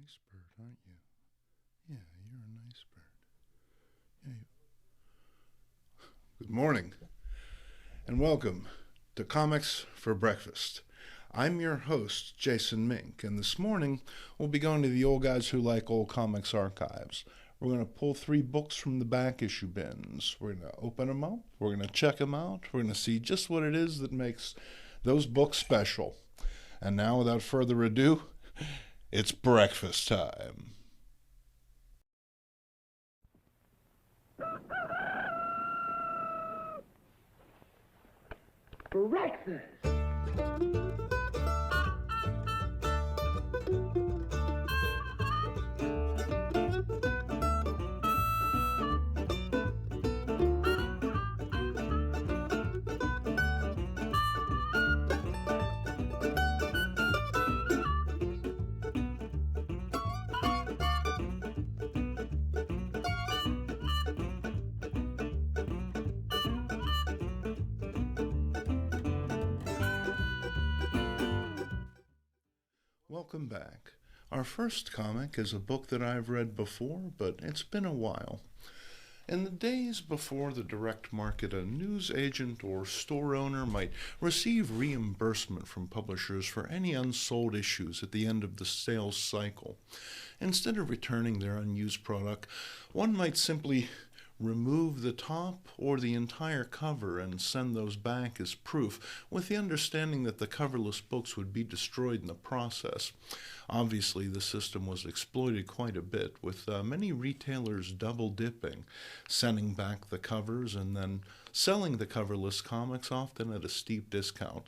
nice bird, aren't you? Yeah, you're a nice bird. Good morning, and welcome to Comics for Breakfast. I'm your host, Jason Mink, and this morning we'll be going to the Old Guys Who Like Old Comics archives. We're going to pull 3 books from the back issue bins. We're going to open them up, we're going to check them out, we're going to see just what it is that makes those books special. And now, without further ado, it's breakfast time. Breakfast. Welcome back. Our first comic is a book that I've read before, but it's been a while. In the days before the direct market, a news agent or store owner might receive reimbursement from publishers for any unsold issues at the end of the sales cycle. Instead of returning their unused product, one might simply remove the top or the entire cover and send those back as proof, with the understanding that the coverless books would be destroyed in the process. Obviously, the system was exploited quite a bit, with many retailers double-dipping, sending back the covers and then selling the coverless comics, often at a steep discount.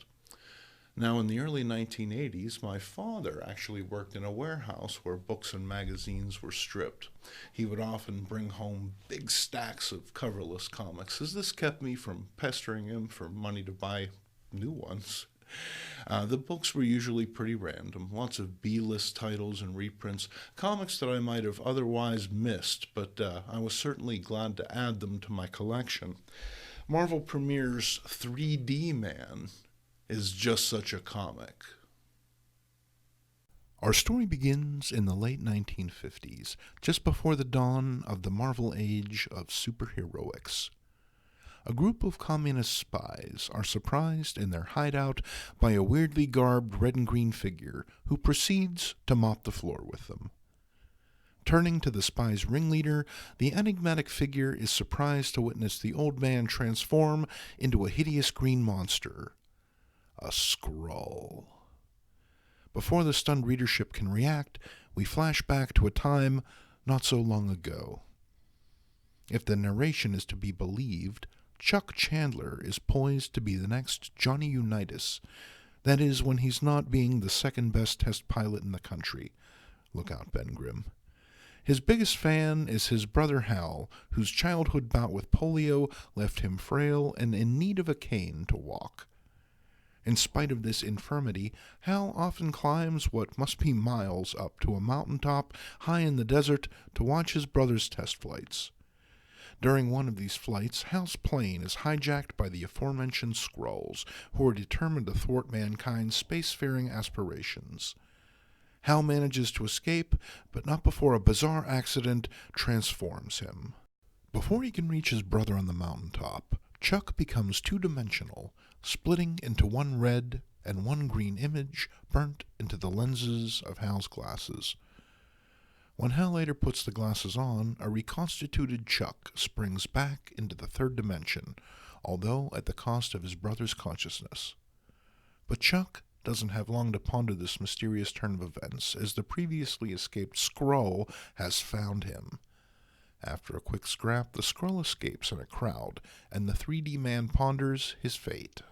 Now, in the early 1980s, my father actually worked in a warehouse where books and magazines were stripped. He would often bring home big stacks of coverless comics, as this kept me from pestering him for money to buy new ones. The books were usually pretty random, lots of B-list titles and reprints, comics that I might have otherwise missed, but I was certainly glad to add them to my collection. Marvel Premiere's 3D Man is just such a comic. Our story begins in the late 1950s, just before the dawn of the Marvel age of superheroics. A group of communist spies are surprised in their hideout by a weirdly garbed red and green figure who proceeds to mop the floor with them. Turning to the spies' ringleader, the enigmatic figure is surprised to witness the old man transform into a hideous green monster. A Skrull. Before the stunned readership can react, we flash back to a time not so long ago. If the narration is to be believed, Chuck Chandler is poised to be the next Johnny Unitas. That is, when he's not being the second-best test pilot in the country. Look out, Ben Grimm. His biggest fan is his brother Hal, whose childhood bout with polio left him frail and in need of a cane to walk. In spite of this infirmity, Hal often climbs what must be miles up to a mountaintop high in the desert to watch his brother's test flights. During one of these flights, Hal's plane is hijacked by the aforementioned Skrulls, who are determined to thwart mankind's spacefaring aspirations. Hal manages to escape, but not before a bizarre accident transforms him. Before he can reach his brother on the mountaintop, Chuck becomes two-dimensional, splitting into one red and one green image burnt into the lenses of Hal's glasses. When Hal later puts the glasses on, a reconstituted Chuck springs back into the third dimension, although at the cost of his brother's consciousness. But Chuck doesn't have long to ponder this mysterious turn of events, as the previously escaped Skrull has found him. After a quick scrap, the Skrull escapes in a crowd, and the 3D man ponders his fate.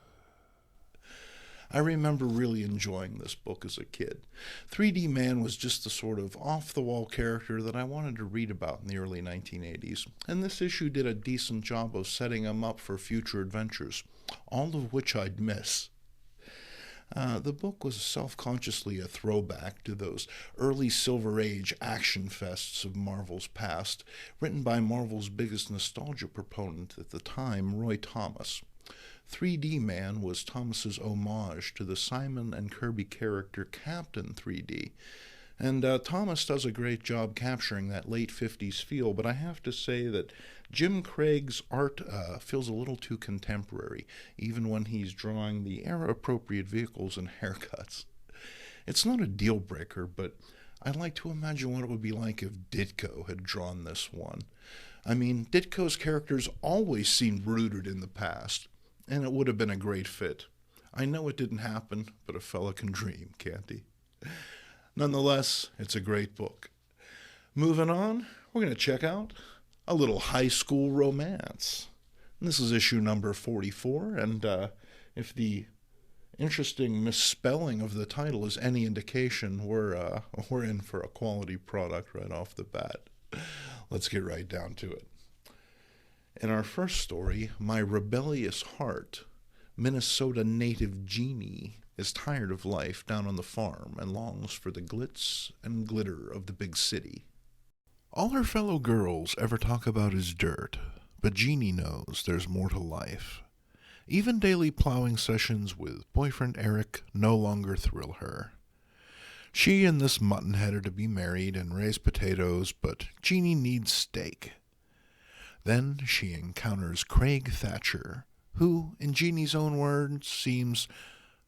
I remember really enjoying this book as a kid. 3D Man was just the sort of off-the-wall character that I wanted to read about in the early 1980s, and this issue did a decent job of setting him up for future adventures, all of which I'd miss. The book was self-consciously a throwback to those early Silver Age action fests of Marvel's past, written by Marvel's biggest nostalgia proponent at the time, Roy Thomas. 3D Man was Thomas's homage to the Simon and Kirby character Captain 3D, And Thomas does a great job capturing that late 50s feel, but I have to say that Jim Craig's art feels a little too contemporary, even when he's drawing the era appropriate vehicles and haircuts. It's not a deal breaker, but I like to imagine what it would be like if Ditko had drawn this one. I mean, Ditko's characters always seemed rooted in the past, and it would have been a great fit. I know it didn't happen, but a fella can dream, can't he? Nonetheless, it's a great book. Moving on, we're going to check out a little high school romance. This is issue number 44, and if the interesting misspelling of the title is any indication, we're in for a quality product right off the bat. Let's get right down to it. In our first story, My Rebellious Heart, Minnesota native Jeannie is tired of life down on the farm and longs for the glitz and glitter of the big city. All her fellow girls ever talk about is dirt, but Jeannie knows there's more to life. Even daily plowing sessions with boyfriend Eric no longer thrill her. She and this muttonhead are to be married and raise potatoes, but Jeannie needs steak. Then she encounters Craig Thatcher, who, in Jeannie's own words, seems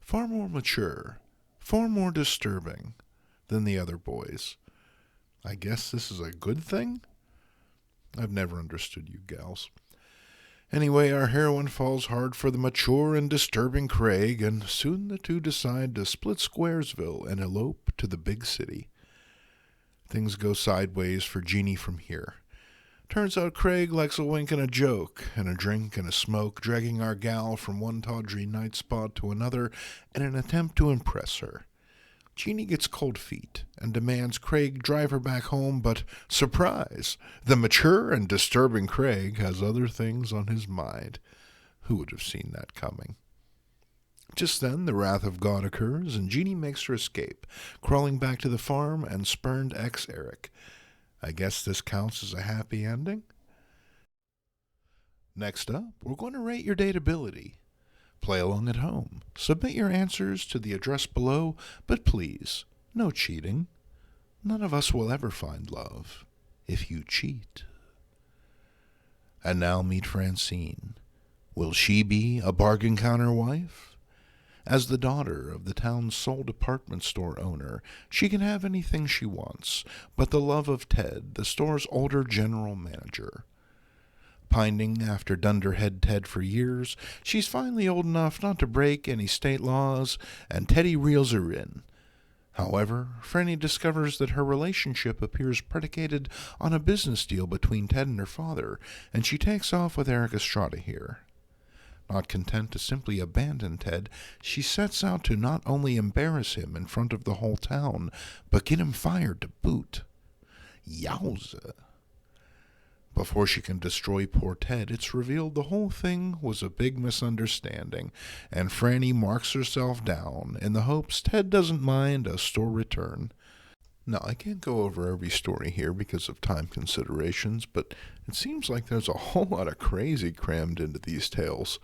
far more mature, far more disturbing than the other boys. I guess this is a good thing? I've never understood you gals. Anyway, our heroine falls hard for the mature and disturbing Craig, and soon the two decide to split Squaresville and elope to the big city. Things go sideways for Jeannie from here. Turns out Craig likes a wink and a joke, and a drink and a smoke, dragging our gal from one tawdry night spot to another in an attempt to impress her. Jeannie gets cold feet and demands Craig drive her back home, but surprise! The mature and disturbing Craig has other things on his mind. Who would have seen that coming? Just then the wrath of God occurs, and Jeannie makes her escape, crawling back to the farm and spurned ex-Eric. I guess this counts as a happy ending? Next up, we're going to rate your dateability. Play along at home. Submit your answers to the address below, but please, no cheating. None of us will ever find love if you cheat. And now meet Francine. Will she be a bargain counter wife? As the daughter of the town's sole department store owner, she can have anything she wants, but the love of Ted, the store's older general manager. Pining after Dunderhead Ted for years, she's finally old enough not to break any state laws, and Teddy reels her in. However, Franny discovers that her relationship appears predicated on a business deal between Ted and her father, and she takes off with Eric Estrada here. Not content to simply abandon Ted, she sets out to not only embarrass him in front of the whole town, but get him fired to boot. Yowza! Before she can destroy poor Ted, it's revealed the whole thing was a big misunderstanding, and Franny marks herself down in the hopes Ted doesn't mind a store return. Now, I can't go over every story here because of time considerations, but it seems like there's a whole lot of crazy crammed into these tales.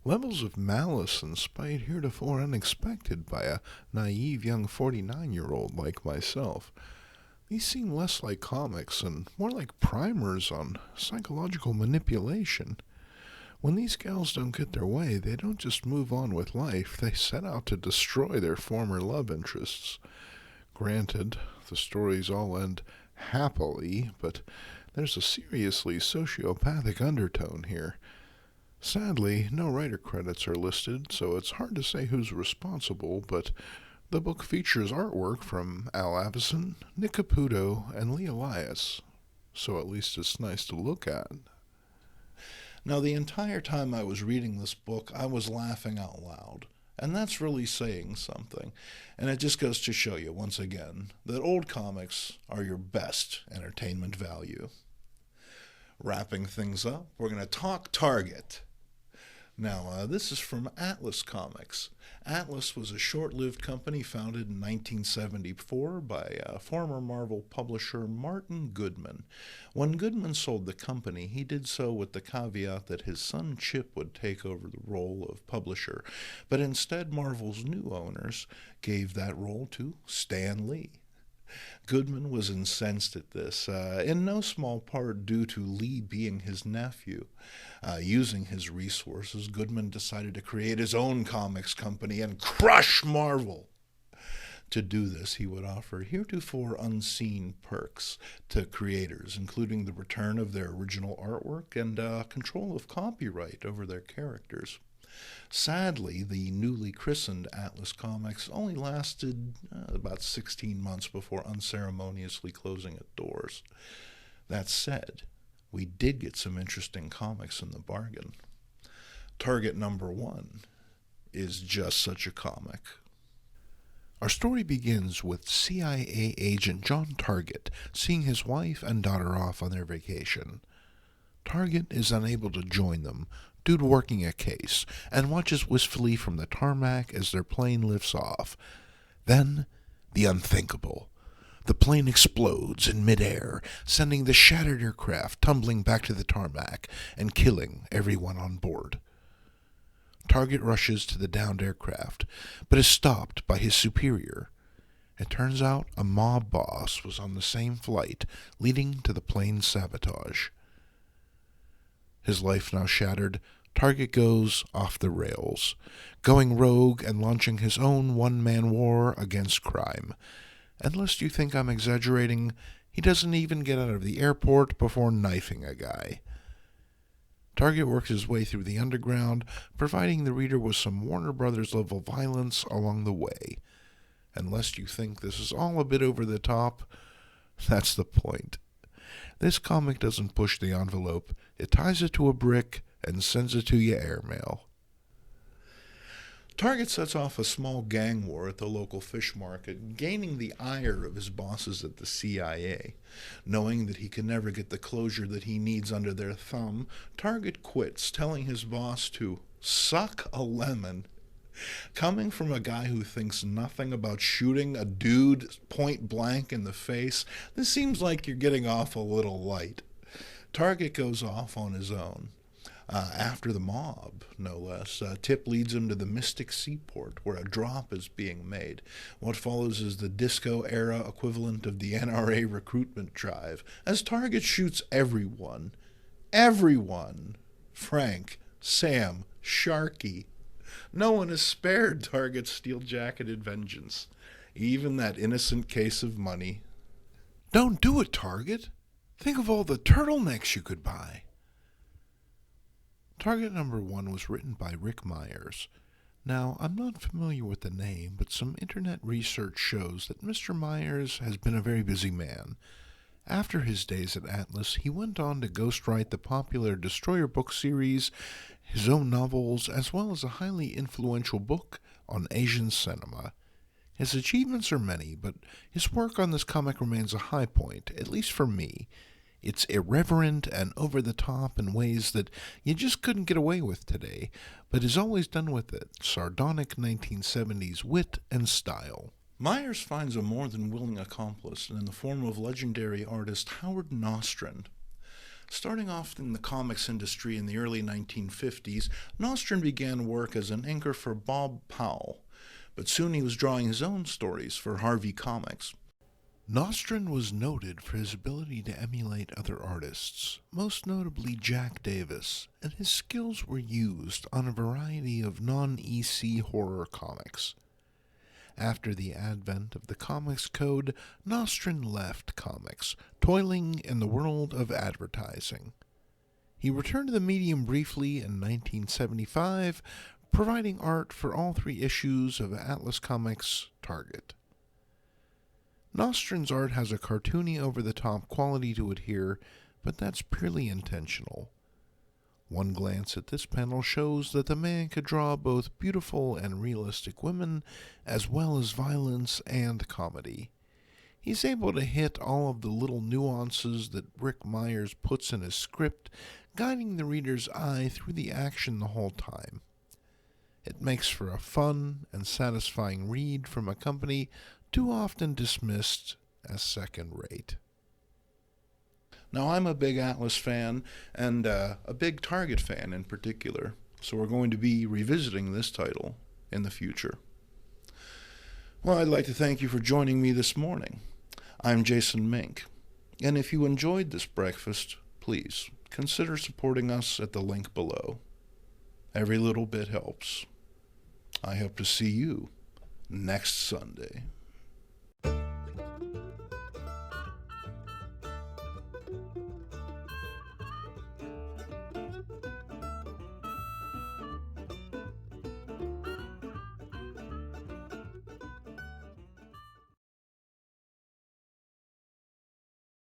Levels of malice and spite heretofore unexpected by a naive young 49-year-old like myself. These seem less like comics and more like primers on psychological manipulation. When these gals don't get their way, they don't just move on with life, they set out to destroy their former love interests. Granted, the stories all end happily, but there's a seriously sociopathic undertone here. Sadly, no writer credits are listed, so it's hard to say who's responsible, but the book features artwork from Al Avison, Nick Caputo, and Lee Elias, so at least it's nice to look at. Now, the entire time I was reading this book, I was laughing out loud, and that's really saying something. And it just goes to show you, once again, that old comics are your best entertainment value. Wrapping things up, we're going to talk Target. Now, this is from Atlas Comics. Atlas was a short-lived company founded in 1974 by former Marvel publisher Martin Goodman. When Goodman sold the company, he did so with the caveat that his son Chip would take over the role of publisher, but instead Marvel's new owners gave that role to Stan Lee. Goodman was incensed at this, in no small part due to Lee being his nephew. Using his resources, Goodman decided to create his own comics company and crush Marvel. To do this, he would offer heretofore unseen perks to creators, including the return of their original artwork and control of copyright over their characters. Sadly, the newly christened Atlas Comics only lasted about 16 months before unceremoniously closing its doors. That said, we did get some interesting comics in the bargain. Target number 1 is just such a comic. Our story begins with CIA agent John Target seeing his wife and daughter off on their vacation. Target is unable to join them due to working a case and watches wistfully from the tarmac as their plane lifts off. Then, the unthinkable. The plane explodes in midair, sending the shattered aircraft tumbling back to the tarmac and killing everyone on board. Target rushes to the downed aircraft, but is stopped by his superior. It turns out a mob boss was on the same flight, leading to the plane's sabotage. His life now shattered, Target goes off the rails, going rogue and launching his own one-man war against crime. And lest you think I'm exaggerating, he doesn't even get out of the airport before knifing a guy. Target works his way through the underground, providing the reader with some Warner Brothers level violence along the way. And lest you think this is all a bit over the top, that's the point. This comic doesn't push the envelope, it ties it to a brick and sends it to you airmail. Target sets off a small gang war at the local fish market, gaining the ire of his bosses at the CIA. Knowing that he can never get the closure that he needs under their thumb, Target quits, telling his boss to suck a lemon. Coming from a guy who thinks nothing about shooting a dude point blank in the face, this seems like you're getting off a little light. Target goes off on his own. After the mob, no less. Tip leads him to the Mystic Seaport, where a drop is being made. What follows is the disco-era equivalent of the NRA recruitment drive, as Target shoots everyone. Everyone. Frank, Sam, Sharky. No one is spared Target's steel-jacketed vengeance. Even that innocent case of money. Don't do it, Target. Think of all the turtlenecks you could buy. Target number 1 was written by Rick Myers. Now, I'm not familiar with the name, but some internet research shows that Mr. Myers has been a very busy man. After his days at Atlas, he went on to ghostwrite the popular Destroyer book series, his own novels, as well as a highly influential book on Asian cinema. His achievements are many, but his work on this comic remains a high point, at least for me. It's irreverent and over-the-top in ways that you just couldn't get away with today, but is always done with a sardonic 1970s wit and style. Myers finds a more than willing accomplice in the form of legendary artist Howard Nostrin. Starting off in the comics industry in the early 1950s, Nostrin began work as an inker for Bob Powell, but soon he was drawing his own stories for Harvey Comics. Nostrin was noted for his ability to emulate other artists, most notably Jack Davis, and his skills were used on a variety of non-EC horror comics. After the advent of the Comics Code, Nostrin left comics, toiling in the world of advertising. He returned to the medium briefly in 1975, providing art for all 3 issues of Atlas Comics' Target. Nostrin's art has a cartoony over-the-top quality to it here, but that's purely intentional. One glance at this panel shows that the man could draw both beautiful and realistic women, as well as violence and comedy. He's able to hit all of the little nuances that Rick Myers puts in his script, guiding the reader's eye through the action the whole time. It makes for a fun and satisfying read from a company too often dismissed as second-rate. Now, I'm a big Atlas fan, and a big Target fan in particular, so we're going to be revisiting this title in the future. Well, I'd like to thank you for joining me this morning. I'm Jason Mink, and if you enjoyed this breakfast, please consider supporting us at the link below. Every little bit helps. I hope to see you next Sunday.